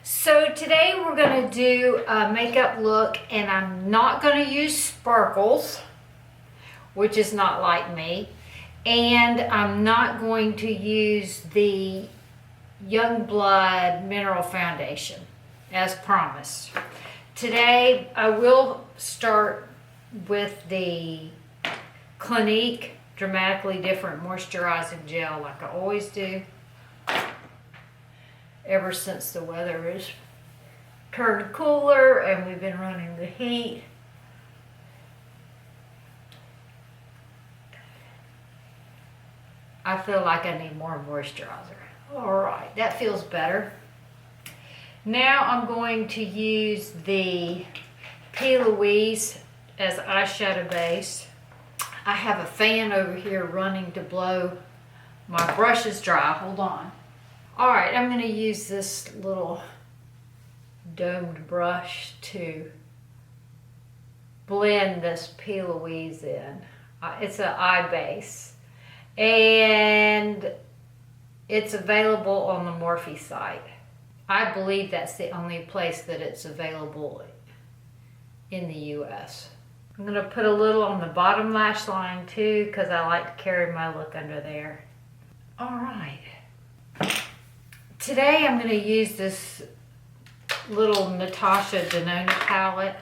So today we're going to do a makeup look, and I'm not going to use sparkles, which is not like me, and I'm not going to use the Youngblood Mineral Foundation as promised. Today I will start with the Clinique Dramatically Different Moisturizing Gel like I always do. Ever since the weather is turned cooler and we've been running the heat. I feel like I need more moisturizer. All right, that feels better. Now I'm going to use the Louise as eyeshadow base. I have a fan over here running to blow my brushes dry. Hold on. All right, I'm going to use this little domed brush to blend this P. Louise in. It's an eye base, and it's available on the Morphe site. I believe that's the only place that it's available in the U.S. I'm going to put a little on the bottom lash line too, because I like to carry my look under there. All right. Today I'm going to use this little Natasha Denona Palette.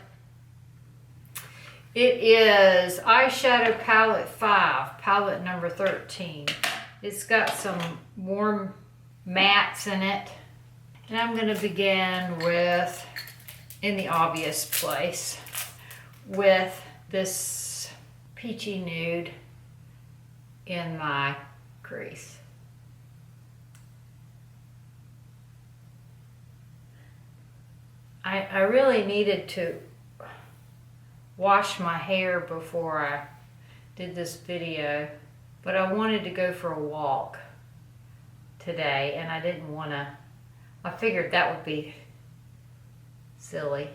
It is Eyeshadow Palette 5, palette number 13. It's got some warm mattes in it. And I'm going to begin with, in the obvious place, with this peachy nude in my crease. I really needed to wash my hair before I did this video, but I wanted to go for a walk today, and I didn't want to, I figured that would be silly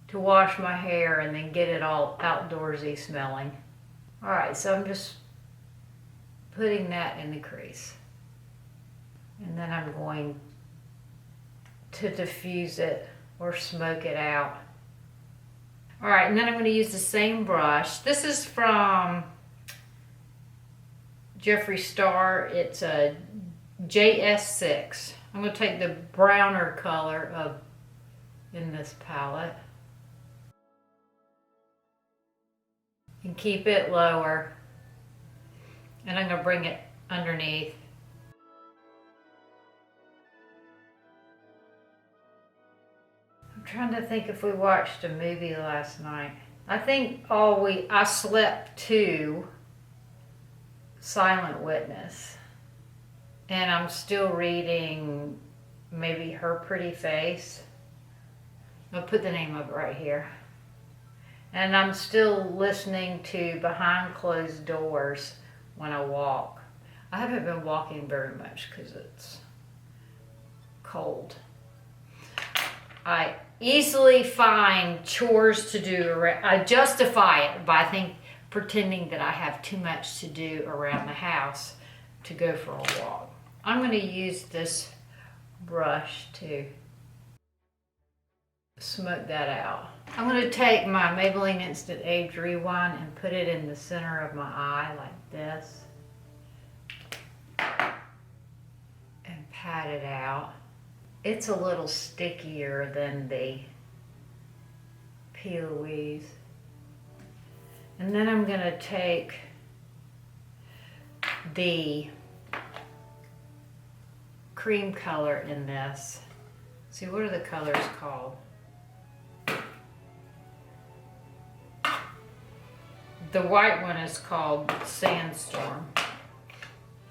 to wash my hair and then get it all outdoorsy smelling. All right, so I'm just putting that in the crease, and then I'm going to diffuse it or smoke it out. All right, and then I'm going to use the same brush. This is from Jeffree Star. It's a JS6. I'm going to take the browner color in this palette and keep it lower, and I'm going to bring it underneath. I'm trying to think if we watched a movie last night. I think I slept to Silent Witness, and I'm still reading maybe Her Pretty Face. I'll put the name of it right here. And I'm still listening to Behind Closed Doors when I walk. I haven't been walking very much because it's cold. I easily find chores to do. I justify it by pretending that I have too much to do around the house to go for a walk. I'm going to use this brush to smoke that out. I'm going to take my Maybelline Instant Age Rewind and put it in the center of my eye like this and pat it out. It's a little stickier than the P. Louise. And then I'm going to take the cream color in this. See, what are the colors called? The white one is called Sandstorm,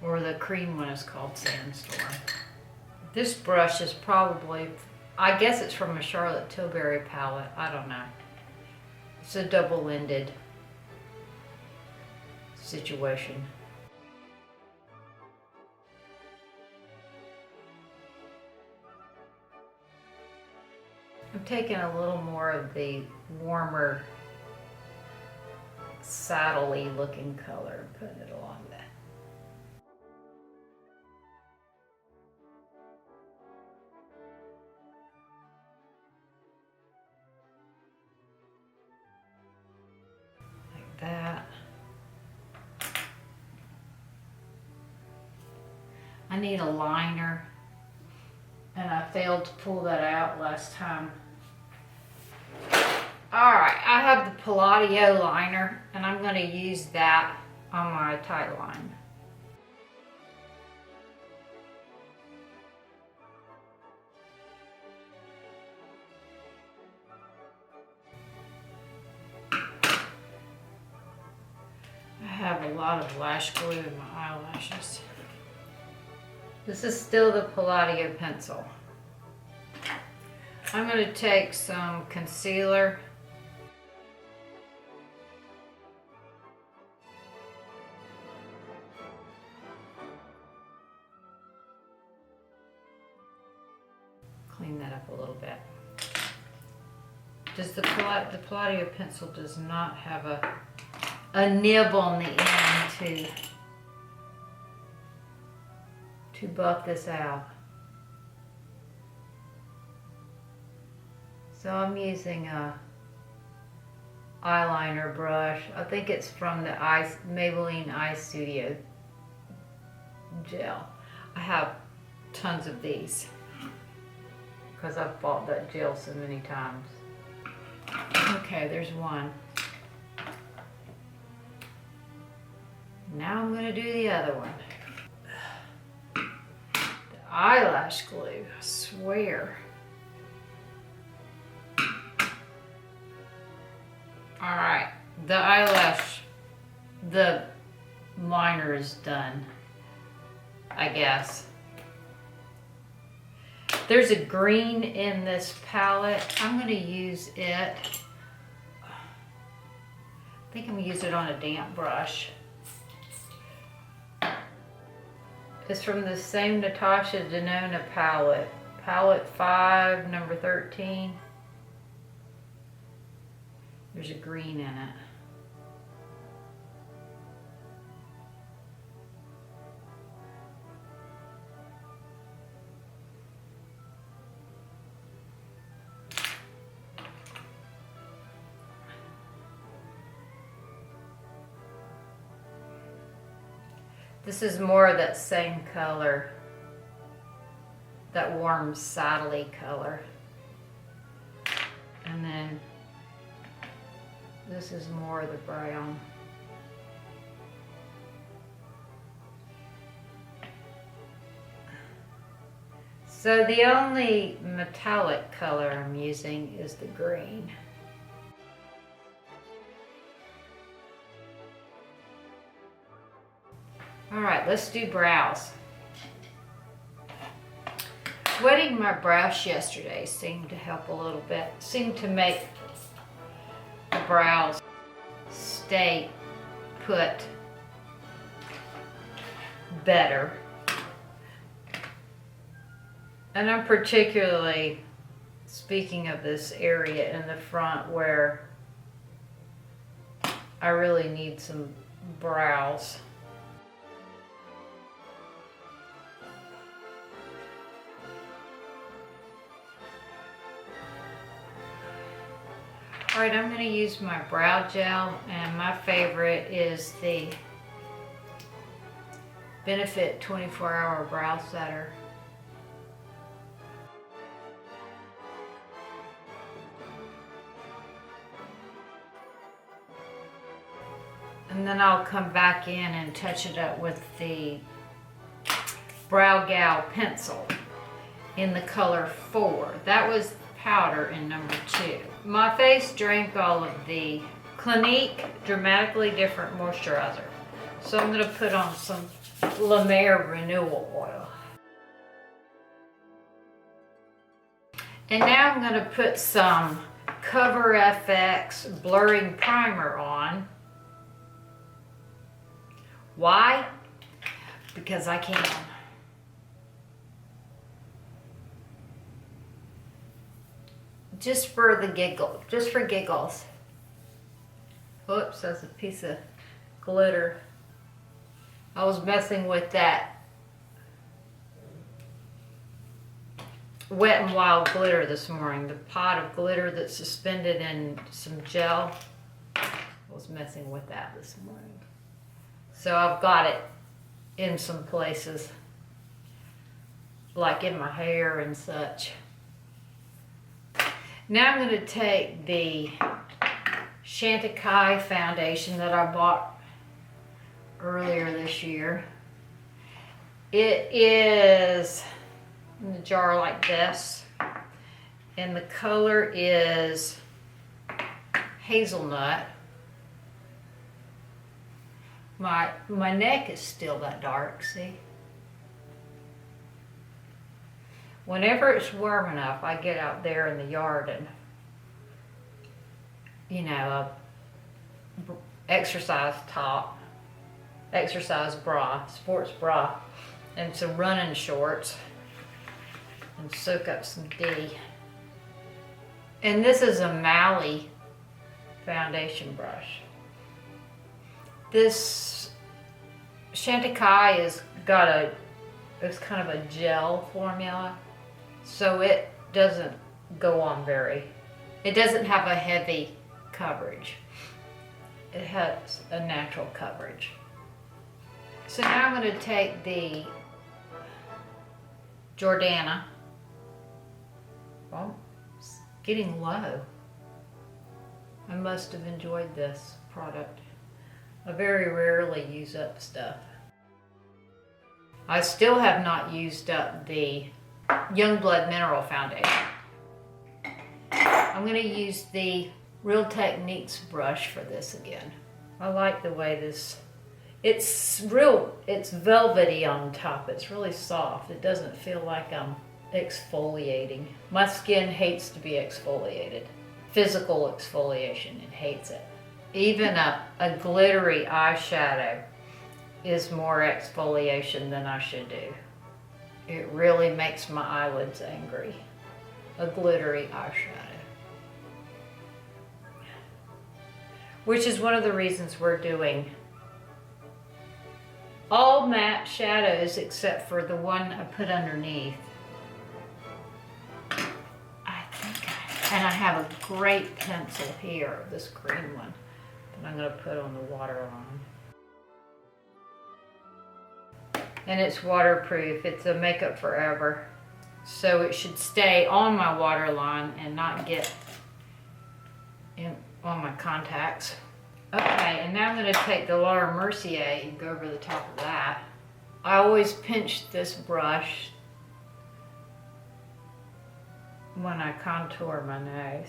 or the cream one is called Sandstorm. This brush is probably, I guess it's from a Charlotte Tilbury palette. I don't know. It's a double-ended situation. I'm taking a little more of the warmer, saddle-y looking color and putting it along that. I need a liner, and I failed to pull that out last time. Alright, I have the Palladio liner, and I'm going to use that on my tight line. I have a lot of lash glue in my eyelashes. This is still the Palladio pencil. I'm going to take some concealer. Clean that up a little bit. The Palladio pencil does not have a nib on the end to buff this out. So I'm using a eyeliner brush. I think it's from the Maybelline Eye Studio gel. I have tons of these because I've bought that gel so many times. Okay, there's one. Now I'm going to do the other one. The eyelash glue, I swear. Alright, the liner is done, I guess. There's a green in this palette. I'm going to use it. I think I'm going to use it on a damp brush. It's from the same Natasha Denona palette. Palette 5, number 13. There's a green in it. This is more of that same color, that warm saddly color. And then this is more of the brown. So the only metallic color I'm using is the green. All right, let's do brows. Wetting my brush yesterday seemed to help a little bit. Seemed to make the brows stay put better. And I'm particularly speaking of this area in the front where I really need some brows. All right, I'm going to use my brow gel, and my favorite is the Benefit 24-Hour Brow Setter. And then I'll come back in and touch it up with the BrowGal pencil in the color 4. That was powder in number 2. My face drank all of the Clinique Dramatically Different Moisturizer. So I'm going to put on some La Mer Renewal Oil. And now I'm going to put some Cover FX Blurring Primer on. Why? Because I can. Just for the giggle, just for giggles. Oops, that's a piece of glitter. I was messing with that Wet n Wild glitter this morning. The pot of glitter that's suspended in some gel. I was messing with that this morning. So I've got it in some places. like in my hair and such. Now I'm going to take the Chantecaille Foundation that I bought earlier this year. It is in a jar like this, and the color is hazelnut. My neck is still that dark, see? Whenever it's warm enough, I get out there in the yard and, you know, a exercise top, exercise bra, sports bra, and some running shorts, and soak up some D. And this is a Mally foundation brush. This Chantecaille has got it's kind of a gel formula, so it doesn't go on it doesn't have a heavy coverage. It has a natural coverage. So now I'm going to take the Jordana. Oh, it's getting low. I must have enjoyed this product. I very rarely use up stuff. I still have not used up the Youngblood Mineral Foundation. I'm going to use the Real Techniques brush for this again. I like the way this, it's velvety on top. It's really soft. It doesn't feel like I'm exfoliating. My skin hates to be exfoliated. Physical exfoliation, it hates it. Even a glittery eyeshadow is more exfoliation than I should do. It really makes my eyelids angry. A glittery eyeshadow. Which is one of the reasons we're doing all matte shadows except for the one I put underneath. And I have a great pencil here, this green one, that I'm going to put on the waterline. And it's waterproof. It's a Makeup Forever. So it should stay on my waterline and not get on my contacts. Okay, and now I'm going to take the Laura Mercier and go over the top of that. I always pinch this brush when I contour my nose.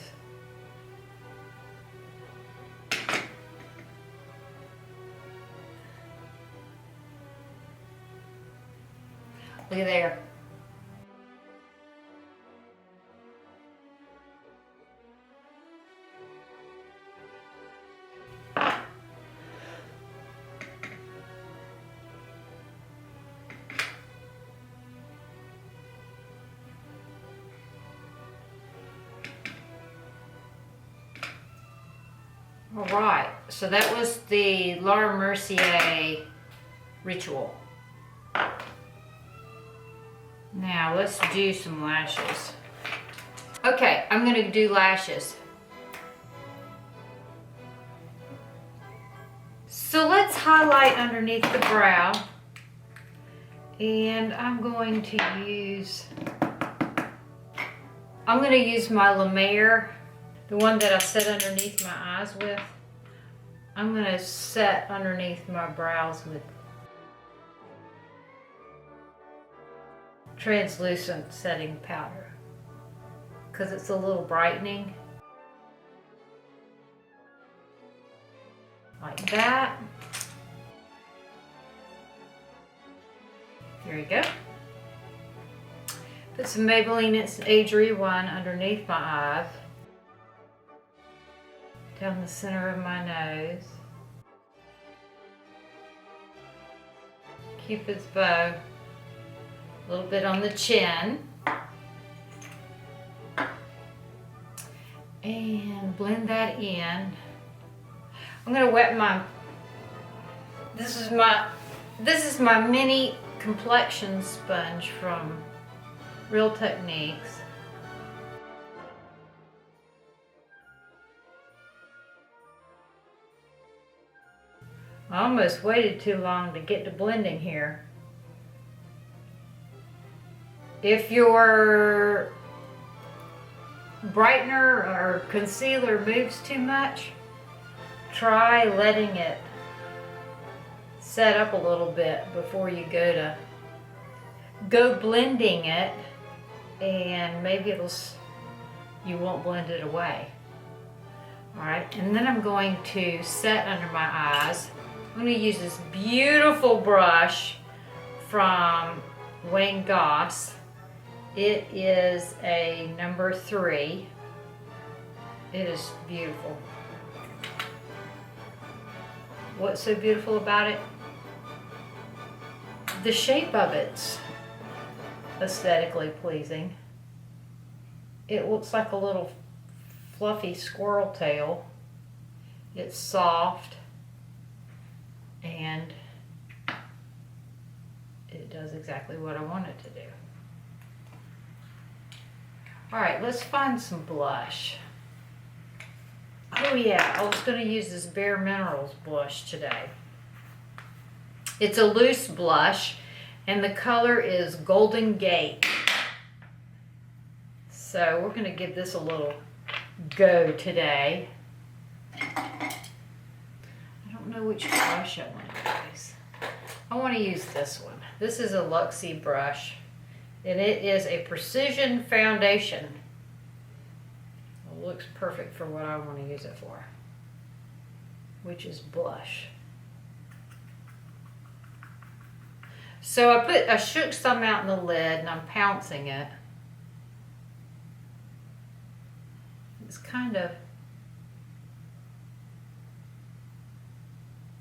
Look at there. All right, so that was the Laura Mercier Ritual. Now let's do some lashes. Okay, I'm gonna do lashes. So let's highlight underneath the brow. And I'm going to use my La Mer, the one that I set underneath my eyes with. I'm going to set underneath my brows with translucent setting powder because it's a little brightening. Like that. There you go. Put some Maybelline It's Age Rewind underneath my eyes. Down the center of my nose. Cupid's bow. A little bit on the chin. And blend that in. I'm gonna wet my, this is my mini complexion sponge from Real Techniques. I almost waited too long to get to blending here. If your brightener or concealer moves too much, try letting it set up a little bit before you go blending it, and maybe you won't blend it away. Alright, and then I'm going to set under my eyes. I'm going to use this beautiful brush from Goss. It is a number 3. It is beautiful. What's so beautiful about it? The shape of it's aesthetically pleasing. It looks like a little fluffy squirrel tail. It's soft and it does exactly what I want it to do. Alright, let's find some blush. Oh yeah, I was going to use this BareMinerals blush today. It's a loose blush and the color is Golden Gate. So we're going to give this a little go today. I don't know which brush I want to use. I want to use this one. This is a Luxie brush and it is a precision foundation. It looks perfect for what I want to use it for, which is blush. So I shook some out in the lid and I'm pouncing it. It's kind of,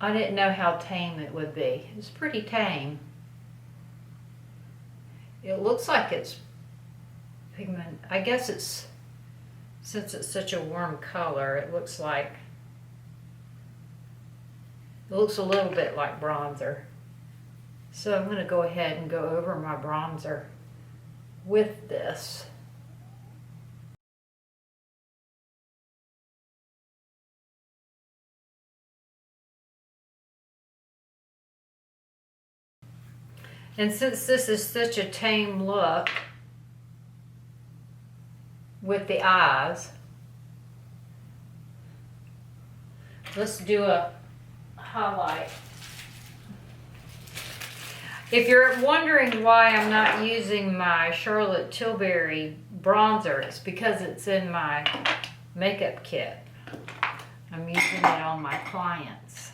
I didn't know how tame it would be. It's pretty tame. It looks like it's pigment. I guess it's, since it's such a warm color, it looks a little bit like bronzer. So I'm going to go ahead and go over my bronzer with this. And since this is such a tame look with the eyes, let's do a highlight. If you're wondering why I'm not using my Charlotte Tilbury bronzer, it's because it's in my makeup kit. I'm using it on my clients.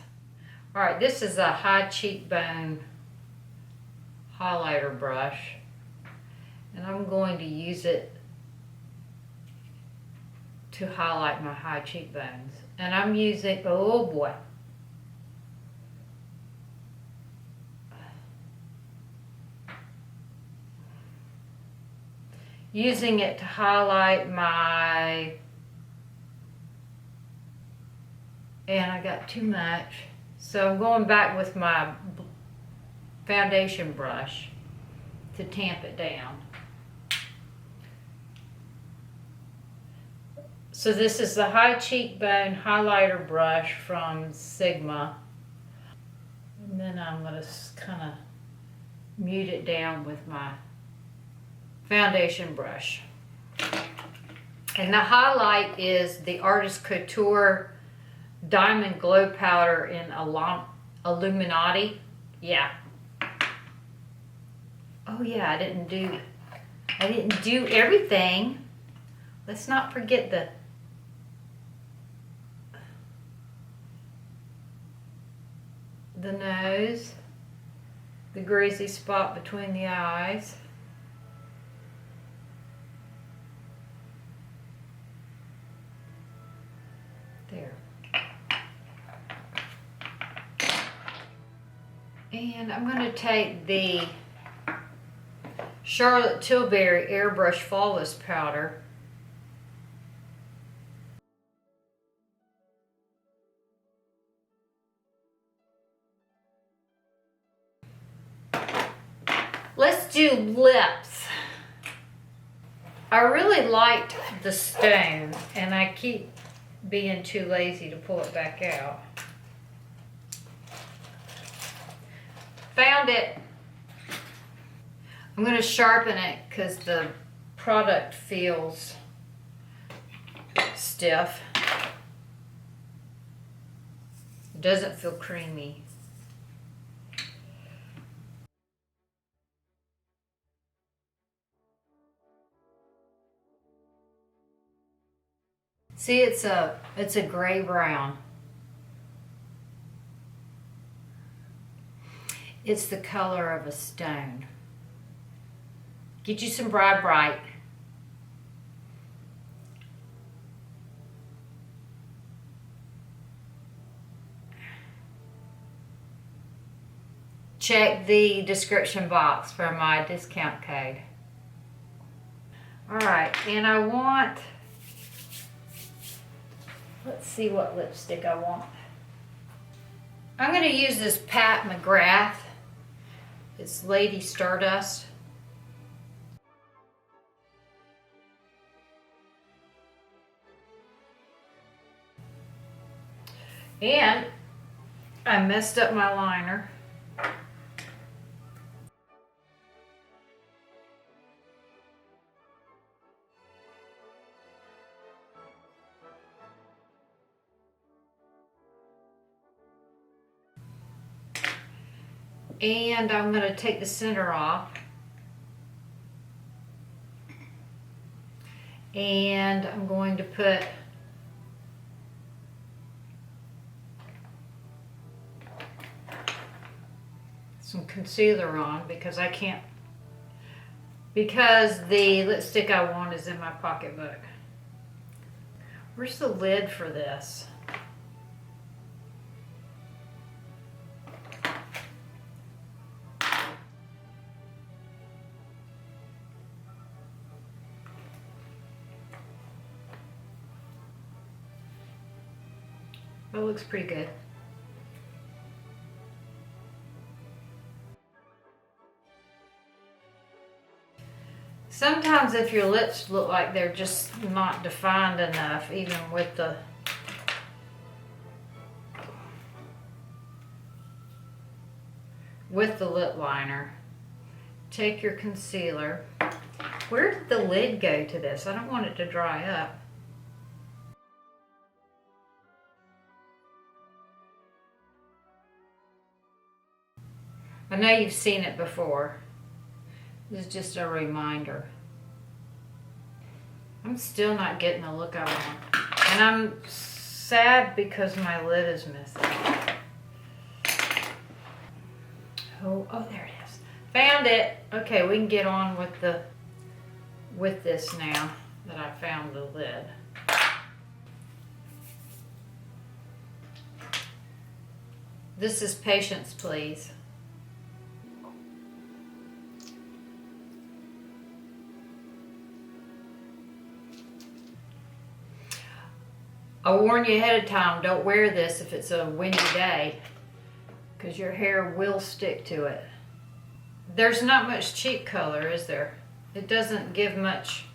Alright, this is a high cheekbone highlighter brush, and I'm going to use it to highlight my high cheekbones. And I'm using, oh boy, using it to highlight my, and I got too much, so I'm going back with my foundation brush to tamp it down. So this is the high cheekbone highlighter brush from Sigma, and then I'm going to kind of mute it down with my foundation brush. And the highlight is the Artist Couture Diamond Glow Powder in Illuminati. Yeah. Oh yeah, I didn't do everything. Let's not forget the nose, the greasy spot between the eyes. There. And I'm going to take the Charlotte Tilbury Airbrush Flawless Powder. Let's do lips. I really liked the stone, and I keep being too lazy to pull it back out. Found it. I'm going to sharpen it because the product feels stiff. It doesn't feel creamy. See, it's a gray brown. It's the color of a stone. Get you some Bright. Check the description box for my discount code. All right, and I want, let's see what lipstick I want. I'm going to use this Pat McGrath. It's Lady Stardust. And I messed up my liner. And I'm going to take the center off. And I'm going to put some concealer on because I can't, because the lipstick I want is in my pocketbook. Where's the lid for this? That looks pretty good. Sometimes if your lips look like they're just not defined enough, even with the lip liner, take your concealer. Where did the lid go to this? I don't want it to dry up. I know you've seen it before. This is just a reminder. I'm still not getting the look I want. And I'm sad because my lid is missing. Oh, there it is. Found it. Okay, we can get on with this now that I found the lid. This is Patience, Please. I warn you ahead of time, don't wear this if it's a windy day, because your hair will stick to it. There's not much cheek color, is there? It doesn't give much.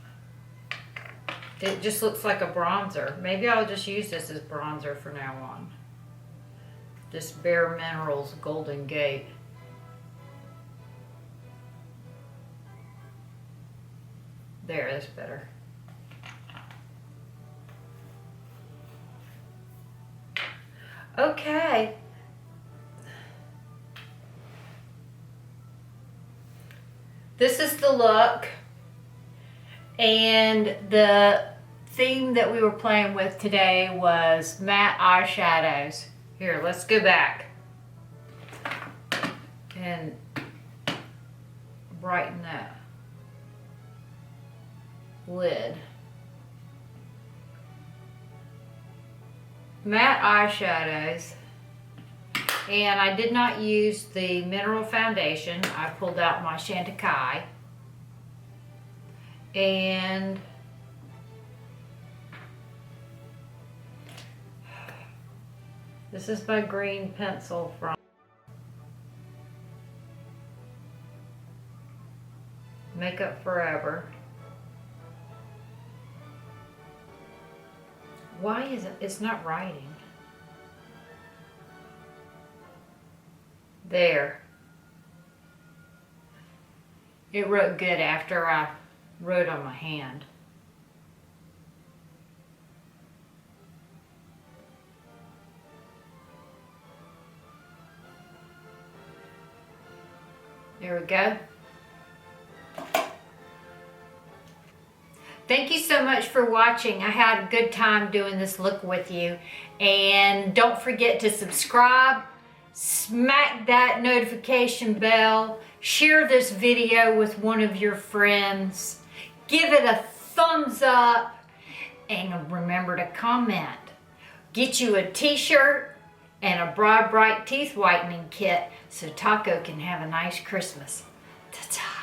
It just looks like a bronzer. Maybe I'll just use this as bronzer from now on. This BareMinerals Golden Gate. There, that's better. Okay. This is the look, and the theme that we were playing with today was matte eyeshadows. Here, let's go back and brighten that lid. Matte eyeshadows, and I did not use the mineral foundation. I pulled out my Chantecaille, and this is my green pencil from Makeup Forever. Why is it? It's not writing. There. It wrote good after I wrote on my hand. There we go. Thank you so much for watching. I had a good time doing this look with you. And don't forget to subscribe, smack that notification bell, share this video with one of your friends, give it a thumbs up, and remember to comment. Get you a t-shirt and a Broad Bright teeth whitening kit so Taco can have a nice Christmas. Ta-ta.